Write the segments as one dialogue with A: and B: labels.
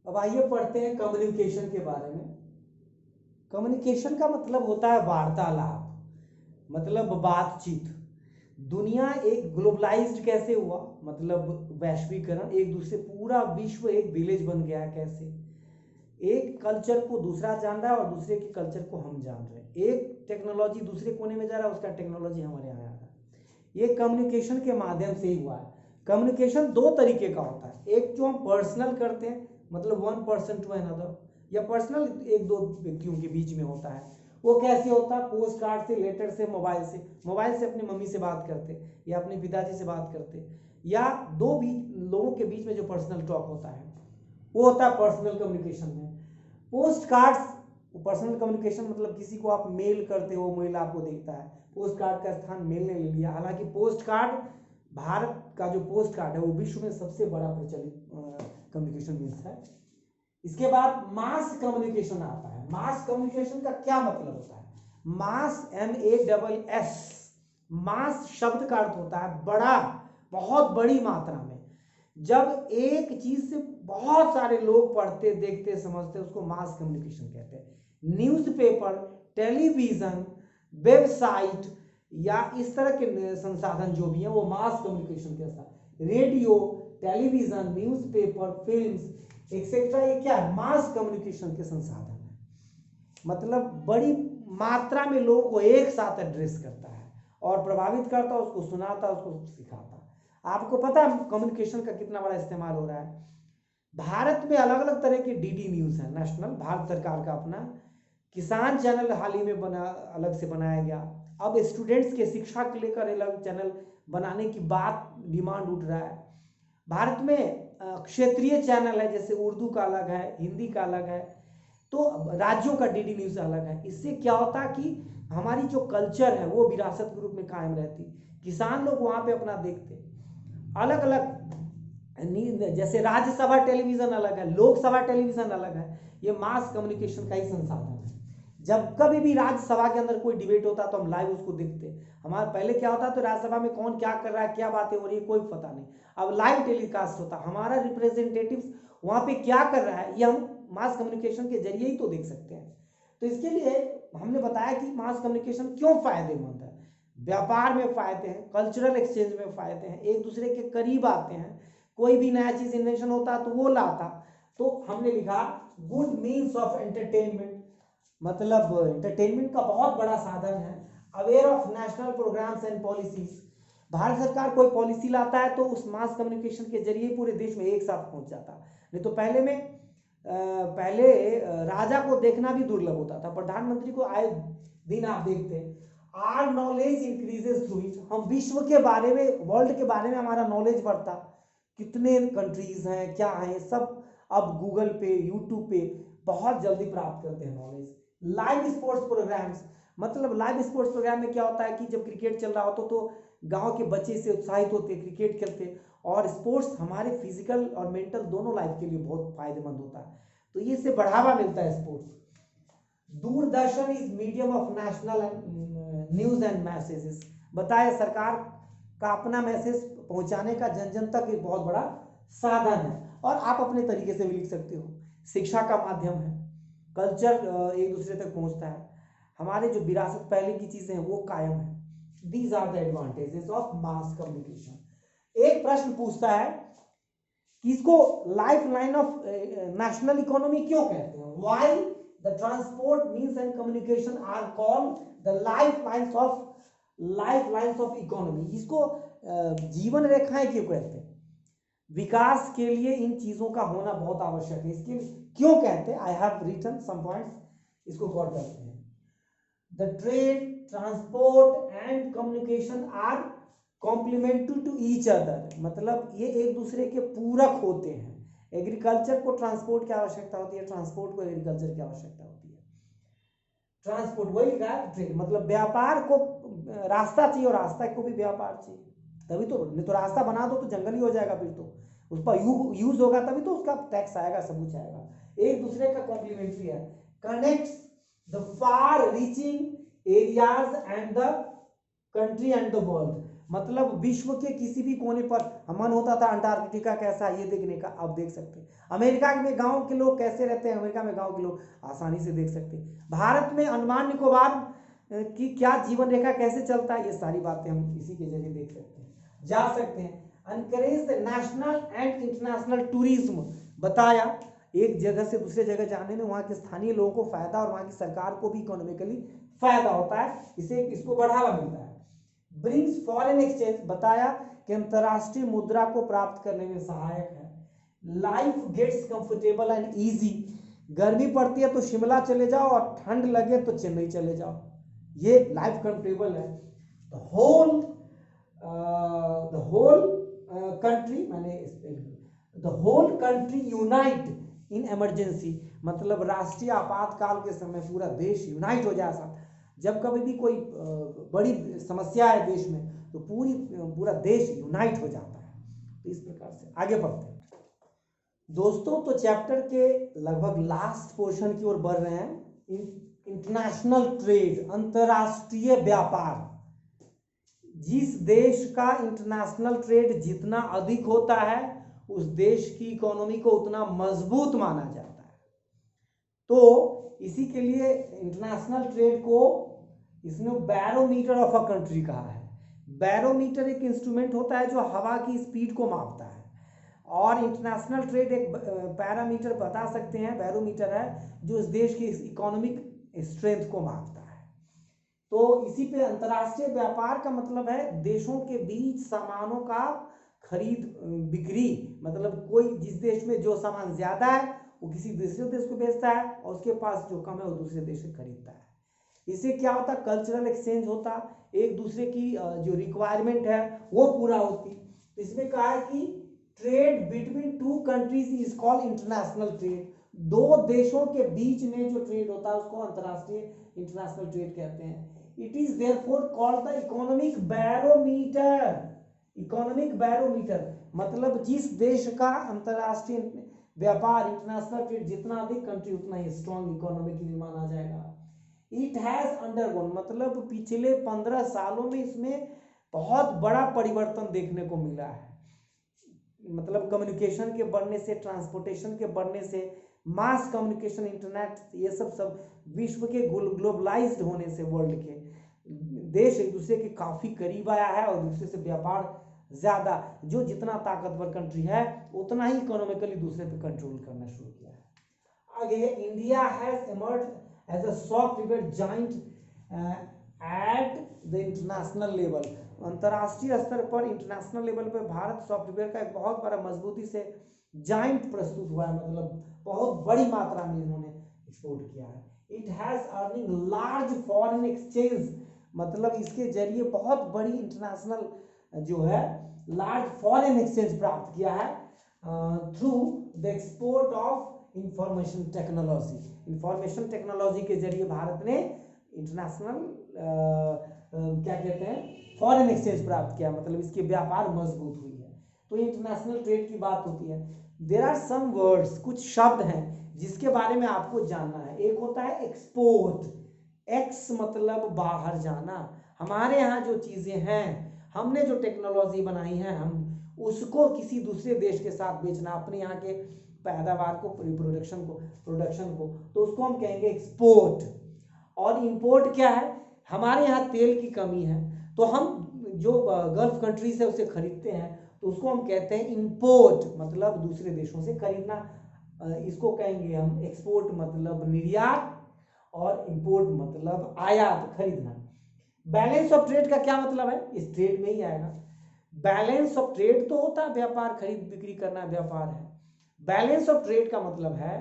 A: अब आइए पढ़ते हैं कम्युनिकेशन के बारे में। कम्युनिकेशन का मतलब होता है वार्तालाप, मतलब बातचीत। दुनिया एक ग्लोबलाइज्ड कैसे हुआ, मतलब वैश्वीकरण, एक दूसरे, पूरा विश्व एक विलेज बन गया है। कैसे एक कल्चर को दूसरा जान रहा है और दूसरे के कल्चर को हम जान रहे हैं। एक टेक्नोलॉजी दूसरे कोने में जा रहा है, उसका टेक्नोलॉजी हमारे यहाँ आ रहा है। ये कम्युनिकेशन के माध्यम से ही हुआ है। कम्युनिकेशन दो तरीके का होता है, एक जो हम पर्सनल करते हैं, मतलब वन पर्सन टू अनदर, या पर्सनल एक दो व्यक्तियों के बीच में होता है। वो कैसे होता है, पोस्ट कार्ड से, लेटर से, मोबाइल से अपनी मम्मी से बात करते या अपने पिताजी से बात करते, या दो लोगों के बीच में जो पर्सनल टॉक होता है वो होता है पर्सनल कम्युनिकेशन में। पोस्ट कार्ड्स, पर्सनल कम्युनिकेशन मतलब किसी को आप मेल करते हो, मेल आपको देखता है, पोस्ट कार्ड का स्थान मेल ने ले लिया। हालांकि पोस्ट कार्ड, भारत का जो पोस्ट कार्ड है वो विश्व में सबसे बड़ा प्रचलित कम्युनिकेशन मीन्स है। इसके बाद मास कम्युनिकेशन आता है। मास कम्युनिकेशन का क्या मतलब होता है? मास, MASS, मास शब्द का अर्थ होता है बड़ा, बहुत बड़ी मात्रा में। जब एक चीज से बहुत सारे लोग पढ़ते, देखते, समझते, उसको मास कम्युनिकेशन कहते हैं। न्यूज़पेपर, टेलीविजन, वेबसाइट या इस तरह के संसाधन जो भी हैं वो मास कम्युनिकेशन के साथ, radio, television, newspaper, films etcetera, ये क्या है? मास कम्युनिकेशन के संसाधन है। मतलब बड़ी मात्रा में लोगों को एक साथ एड्रेस करता है और प्रभावित करता है, उसको सुनाता है, उसको सिखाता है। आपको पता है कम्युनिकेशन का कितना बड़ा इस्तेमाल हो रहा है? भारत में अलग अलग तरह के DD न्यूज़ है, नेशनल, भारत सरकार का अपना। किसान चैनल हाल ही में बना, अलग से बनाया गया। अब स्टूडेंट्स के शिक्षा को लेकर अलग चैनल बनाने की बात, डिमांड उठ रहा है। भारत में क्षेत्रीय चैनल है, जैसे उर्दू का अलग है, हिंदी का अलग है, तो राज्यों का DD न्यूज़ अलग है। इससे क्या होता है कि हमारी जो कल्चर है वो विरासत के रूप में कायम रहती। किसान लोग वहाँ पे अपना देखते। अलग अलग, जैसे राज्यसभा टेलीविजन अलग है, लोकसभा टेलीविजन अलग है। ये मास कम्युनिकेशन का ही संसाधन है। जब कभी भी राज्यसभा के अंदर कोई डिबेट होता है तो हम लाइव उसको देखते। हमारे पहले क्या होता है, तो राज्यसभा में कौन क्या कर रहा है, क्या बातें हो रही है, कोई पता नहीं। अब लाइव टेलीकास्ट होता, हमारा रिप्रेजेंटेटिव वहां पे क्या कर रहा है, ये हम मास कम्युनिकेशन के जरिए ही तो देख सकते हैं। तो इसके लिए हमने बताया कि मास कम्युनिकेशन क्यों फायदेमंद है। व्यापार में फायदे हैं, कल्चरल एक्सचेंज में फायदे हैं, एक दूसरे के करीब आते हैं, कोई भी नया चीज इन्वेंशन होता तो वो लाता। तो हमने लिखा गुड मीन्स ऑफ एंटरटेनमेंट, मतलब एंटरटेनमेंट का बहुत बड़ा साधन है। Aware of national programmes and policies, Bharat सरकार कोई पॉलिसी लाता है तो उस मास कम्युनिकेशन के जरिए पूरे देश में एक साथ पहुंच जाता। नहीं तो पहले राजा को देखना भी दुर्लभ होता था, प्रधानमंत्री को आए दिन आप देखते हैं। Our knowledge increases through it, हम विश्व के बारे में, वर्ल्ड के बारे में हमारा नॉलेज बढ़ता। कितने कंट्रीज हैं, क्या हैं, सब अब गूगल पे, यूट्यूब पे बहुत जल्दी प्राप्त करते हैं नॉलेज। लाइव स्पोर्ट्स प्रोग्राम्स, मतलब लाइव स्पोर्ट्स प्रोग्राम में क्या होता है कि जब क्रिकेट चल रहा होता तो गांव के बच्चे से उत्साहित होते, क्रिकेट खेलते। और स्पोर्ट्स हमारे फिजिकल और मेंटल दोनों लाइफ के लिए बहुत फायदेमंद होता है, तो ये इससे बढ़ावा मिलता है sports. Doordarshan is medium of national news and messages, बताया सरकार का अपना मैसेज पहुंचाने का जन जन तक एक बहुत बड़ा साधन है। और आप अपने तरीके से भी लिख सकते हो। शिक्षा का माध्यम है, कल्चर एक दूसरे तक पहुंचता है, हमारे जो विरासत पहले की चीजें हैं वो कायम है। These are the advantages of mass communication. एक प्रश्न पूछता है कि इसको life line of national economy क्यों कहते हैं? Why the transport means and communication are called the life lines of economy. इसको जीवन रेखाएं क्यों कहते हैं? विकास के लिए इन चीजों का होना बहुत आवश्यक है। इसके क्यों कहते हैं? I have written some points, इसको गौर करते हैं। The trade, transport and communication are complementary to each other, मतलब ये एक दूसरे के पूरक होते हैं। एग्रीकल्चर को ट्रांसपोर्ट की आवश्यकता होती है, ट्रांसपोर्ट को एग्रीकल्चर की आवश्यकता होती है। ट्रांसपोर्ट वही लिखा है, ट्रेड मतलब व्यापार को रास्ता चाहिए और रास्ता को भी व्यापार चाहिए, तभी तो। नहीं तो रास्ता बना दो तो जंगल ही हो जाएगा, फिर तो उस पर यूज होगा तभी तो उसका टैक्स आएगा, सब कुछ आएगा। एक दूसरे का कॉम्प्लीमेंट्री है। Connects the far reaching areas and the country and the world, मतलब विश्व के किसी भी कोने पर मन होता था अंटार्कटिका कैसा है ये देखने का, अब देख सकते हैं। अमेरिका में गांव के लोग कैसे रहते हैं, अमेरिका में गांव के लोग आसानी से देख सकते हैं। भारत में अंडमान निकोबार की क्या जीवन रेखा कैसे चलता है, ये सारी बातें हम इसी के जरिए देख सकते हैं, जा सकते हैं। Encourage the national and international tourism, बताया एक जगह से दूसरे जगह जाने में वहाँ के स्थानीय लोगों को फायदा और वहाँ की सरकार को भी इकोनॉमिकली फायदा होता है, इसको बढ़ावा मिलता है। ब्रिंग्स फॉरेन एक्सचेंज, बताया कि अंतरराष्ट्रीय मुद्रा को प्राप्त करने में सहायक है। Life gets comfortable and easy, गर्मी पड़ती है तो शिमला चले जाओ और ठंड लगे तो चेन्नई चले जाओ, ये लाइफ कंफर्टेबल है। The whole country unite in emergency, मतलब राष्ट्रीय आपातकाल के समय पूरा देश यूनाइट हो जाए। जब कभी भी कोई बड़ी समस्या है देश में तो पूरा देश यूनाइट हो जाता है। तो इस प्रकार से आगे बढ़ते हैं दोस्तों। तो चैप्टर के लगभग लास्ट पोर्शन की ओर बढ़ रहे हैं। इंटरनेशनल ट्रेड, अंतरराष्ट्रीय व्यापार। जिस देश का इंटरनेशनल ट्रेड जितना अधिक होता है उस देश की इकोनॉमी को उतना मजबूत माना जाता है। तो इसी के लिए इंटरनेशनल ट्रेड को इसने बैरोमीटर ऑफ अ कंट्री कहा है। बैरोमीटर एक इंस्ट्रूमेंट होता है जो हवा की स्पीड को मापता है, और इंटरनेशनल ट्रेड एक पैरामीटर बता सकते हैं, बैरोमीटर है जो इस देश की इकोनॉमिक स्ट्रेंथ को मापता है। तो इसी पे अंतरराष्ट्रीय व्यापार का मतलब है देशों के बीच सामानों का खरीद बिक्री, मतलब कोई जिस देश में जो सामान ज्यादा है वो किसी दूसरे देश को बेचता है और उसके पास जो कम है वो दूसरे देश से खरीदता है। इससे क्या होता, कल्चरल एक्सचेंज होता, एक दूसरे की जो रिक्वायरमेंट है वो पूरा होती। इसमें कहा है कि trade between two countries is called international trade. दो देशों के बीच में जो ट्रेड होता है उसको अंतरराष्ट्रीय इंटरनेशनल ट्रेड कहते हैं। It is therefore called the economic barometer. Economic barometer मतलब जिस देश का अंतरराष्ट्रीय व्यापार इंटरनेशनल ट्रेड जितना अधिक, कंट्री उतना ही स्ट्रॉन्ग इकोनॉमी के लिए माना जाएगा। इट हैज अंडरगोन, मतलब पिछले 15 सालों में इसमें बहुत बड़ा परिवर्तन देखने को मिला है। मतलब कम्युनिकेशन के बढ़ने से, ट्रांसपोर्टेशन के बढ़ने से, मास कम्युनिकेशन, इंटरनेट, ये सब विश्व के ग्लोबलाइज्ड होने से वर्ल्ड के देश एक दूसरे के काफी करीब आया है और दूसरे से व्यापार ज्यादा, जो जितना ताकतवर कंट्री है उतना ही इकोनॉमिकली दूसरे पे कंट्रोल करना शुरू किया है। आगे, India has emerged as a software giant at the international level. अंतरराष्ट्रीय स्तर पर, इंटरनेशनल लेवल पर भारत सॉफ्टवेयर का एक बहुत बड़ा मजबूती से जाइंट प्रस्तुत हुआ है, मतलब बहुत बड़ी मात्रा में इन्होंने एक्सपोर्ट किया है। It has earning large foreign exchange, मतलब इसके जरिए बहुत बड़ी इंटरनेशनल जो है लार्ज फॉरेन एक्सचेंज प्राप्त किया है through the export of information technology. Information technology के जरिए भारत ने इंटरनेशनल क्या कहते हैं, फॉरेन एक्सचेंज प्राप्त किया, मतलब इसके व्यापार मजबूत हुई है। तो इंटरनेशनल ट्रेड की बात होती है। देयर आर सम वर्ड्स, कुछ शब्द हैं जिसके बारे में आपको जानना है। एक होता है एक्सपोर्ट, एक्स मतलब बाहर जाना। हमारे यहाँ जो चीजें हैं, हमने जो टेक्नोलॉजी बनाई है, हम उसको किसी दूसरे देश के साथ बेचना, अपने यहाँ के पैदावार को, प्रोडक्शन को, तो उसको हम कहेंगे एक्सपोर्ट। और इंपोर्ट क्या है, हमारे यहाँ तेल की कमी है तो हम जो गल्फ कंट्री से उसे खरीदते हैं तो उसको हम कहते हैं इंपोर्ट, मतलब दूसरे देशों से खरीदना, इसको कहेंगे हम एक्सपोर्ट, मतलब निर्यात, और इंपोर्ट मतलब आयात, खरीदना। बैलेंस ऑफ ट्रेड का क्या मतलब है, इस ट्रेड में ही आएगा। बैलेंस ऑफ ट्रेड तो होता है व्यापार, खरीद बिक्री करना व्यापार है। बैलेंस ऑफ ट्रेड का मतलब है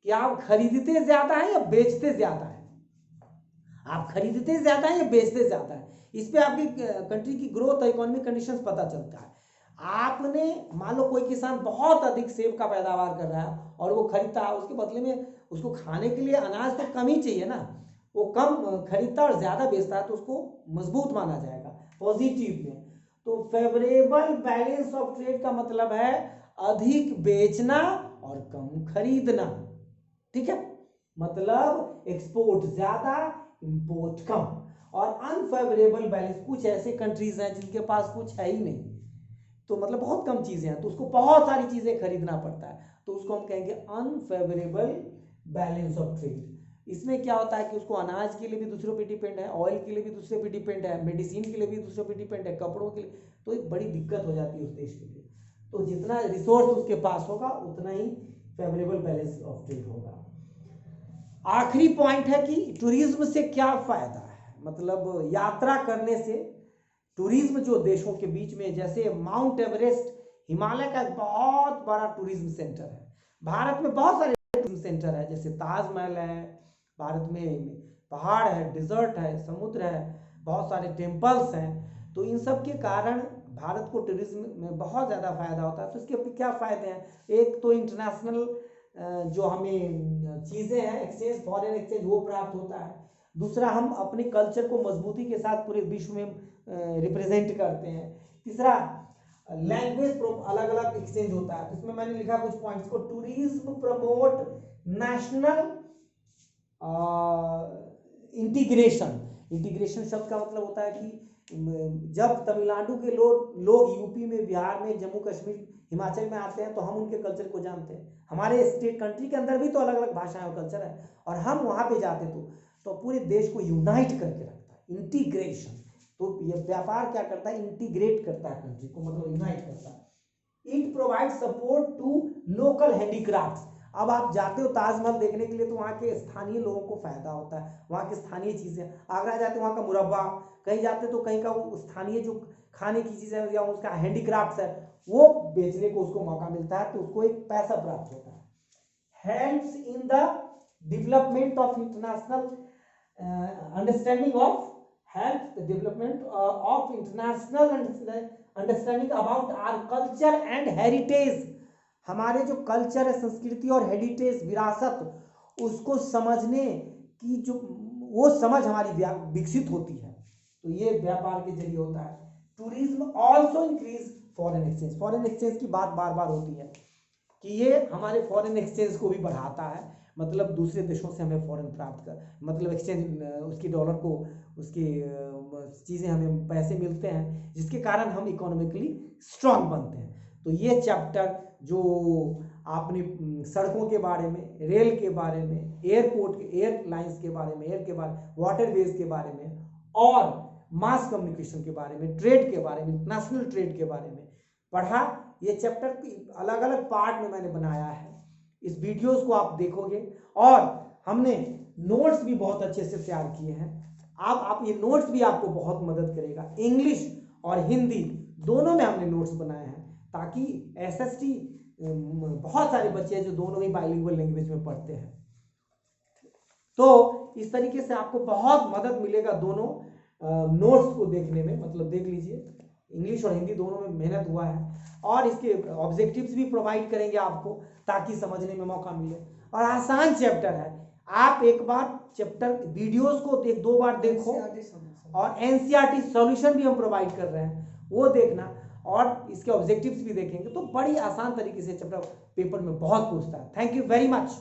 A: कि आप खरीदते ज्यादा है या बेचते ज्यादा है, आप खरीदते ज्यादा है या बेचते ज्यादा है। इस पे आपकी कंट्री की ग्रोथ और इकोनॉमिक कंडीशंस पता चलता है। आपने मान लो कोई किसान बहुत अधिक सेब का पैदावार कर रहा है और वो खरीदता है, उसके बदले में उसको खाने के लिए अनाज तो कम ही चाहिए ना, वो कम खरीदता और ज्यादा बेचता है तो उसको मजबूत माना जाएगा पॉजिटिव में। तो फेवरेबल बैलेंस ऑफ ट्रेड का मतलब है अधिक बेचना और कम खरीदना, ठीक है। मतलब एक्सपोर्ट ज्यादा, इंपोर्ट कम। और अनफेवरेबल बैलेंस, कुछ ऐसे कंट्रीज हैं जिनके पास कुछ है ही नहीं, तो मतलब बहुत कम चीजें हैं, तो उसको बहुत सारी चीजें खरीदना पड़ता है, तो उसको हम कहेंगे अनफेवरेबल बैलेंस ऑफ ट्रेड। इसमें क्या होता है कि उसको अनाज के लिए भी दूसरों पे डिपेंड है, ऑयल के लिए भी दूसरे पे डिपेंड है, मेडिसिन के लिए भी दूसरों पे डिपेंड है, कपड़ों के लिए, तो एक बड़ी दिक्कत हो जाती है उस देश के लिए। तो जितना रिसोर्स उसके पास होगा उतना ही फेवरेबल बैलेंस ऑफ ट्रेड होगा। आखिरी पॉइंट है कि टूरिज्म से क्या फायदा है, मतलब यात्रा करने से टूरिज्म जो देशों के बीच में, जैसे माउंट एवरेस्ट हिमालय का एक बहुत बड़ा टूरिज्म सेंटर है, भारत में बहुत सारे टूरिज्म सेंटर है, जैसे ताजमहल है, भारत में पहाड़ है, डिजर्ट है, समुद्र है, बहुत सारे टेम्पल्स हैं, तो इन सब के कारण भारत को टूरिज्म में बहुत ज़्यादा फायदा होता है। तो इसके क्या फ़ायदे हैं, एक तो इंटरनेशनल जो हमें चीज़ें हैं एक्सचेंज, फॉरेन एक्सचेंज वो प्राप्त होता है, दूसरा हम अपने कल्चर को मजबूती के साथ पूरे विश्व में रिप्रेजेंट करते हैं, तीसरा लैंग्वेज अलग अलग एक्सचेंज होता है। तो इसमें मैंने लिखा कुछ पॉइंट्स को, tourism promote national integration. Integration शब्द का मतलब होता है कि जब तमिलनाडु के लोग यूपी में, बिहार में, जम्मू कश्मीर, हिमाचल में आते हैं तो हम उनके कल्चर को जानते हैं। हमारे स्टेट कंट्री के अंदर भी तो अलग अलग भाषाएं और कल्चर है, और हम वहां पे जाते तो पूरे देश को यूनाइट करके रखता है, इंटीग्रेशन। तो ये व्यापार क्या करता है, इंटीग्रेट करता है कंट्री को, मतलब यूनाइट करता है। It provide support to local handicraft. अब आप जाते हो ताजमहल देखने के लिए तो वहाँ के स्थानीय लोगों को फायदा होता है, वहाँ की स्थानीय चीजें, आगरा जाते वहाँ का मुरब्बा, कहीं जाते तो कहीं का स्थानीय जो खाने की चीजें या उसका हैंडीक्राफ्ट है वो बेचने को उसको मौका मिलता है, तो उसको एक पैसा प्राप्त होता है। Helps in the development of international understanding of help the development of international understanding about our culture and heritage. हमारे जो कल्चर है, संस्कृति और हेरिटेज, विरासत, उसको समझने की जो वो समझ हमारी विकसित होती है, तो ये व्यापार के जरिए होता है। Tourism also increase foreign exchange. Foreign exchange की बात बार बार होती है कि ये हमारे फॉरेन एक्सचेंज को भी बढ़ाता है, मतलब दूसरे देशों से हमें फॉरेन प्राप्त कर, मतलब एक्सचेंज, उसकी डॉलर को, उसकी चीज़ें हमें पैसे मिलते हैं, जिसके कारण हम इकोनॉमिकली स्ट्रांग बनते हैं। तो ये चैप्टर जो आपने सड़कों के बारे में, रेल के बारे में, एयरपोर्ट के, एयरलाइंस के बारे में, एयर के बारे में, वाटरवेज के बारे में, और मास कम्युनिकेशन के बारे में, ट्रेड के बारे में, इंटरनेशनल ट्रेड के बारे में पढ़ा, ये चैप्टर अलग अलग पार्ट में मैंने बनाया है। इस वीडियोस को आप देखोगे, और हमने नोट्स भी बहुत अच्छे से तैयार किए हैं। आप ये नोट्स भी आपको बहुत मदद करेगा, इंग्लिश और हिंदी दोनों में हमने नोट्स बनाए हैं, ताकि एसएसटी बहुत सारे बच्चे हैं जो दोनों ही बाइलिंगुअल लैंग्वेज में पढ़ते हैं, तो इस तरीके से आपको बहुत मदद मिलेगा दोनों नोट्स को देखने में। मतलब देख लीजिए, इंग्लिश और हिंदी दोनों में मेहनत हुआ है, और इसके ऑब्जेक्टिव्स भी प्रोवाइड करेंगे आपको ताकि समझने में मौका मिले, और आसान चैप्टर है। आप एक बार चैप्टर वीडियोस को दो बार देखो, और एनसीईआरटी सॉल्यूशन भी हम प्रोवाइड कर रहे हैं, वो देखना, और इसके ऑब्जेक्टिव्स भी देखेंगे, तो बड़ी आसान तरीके से चैप्टर पेपर में बहुत पूछता है। Thank you very much.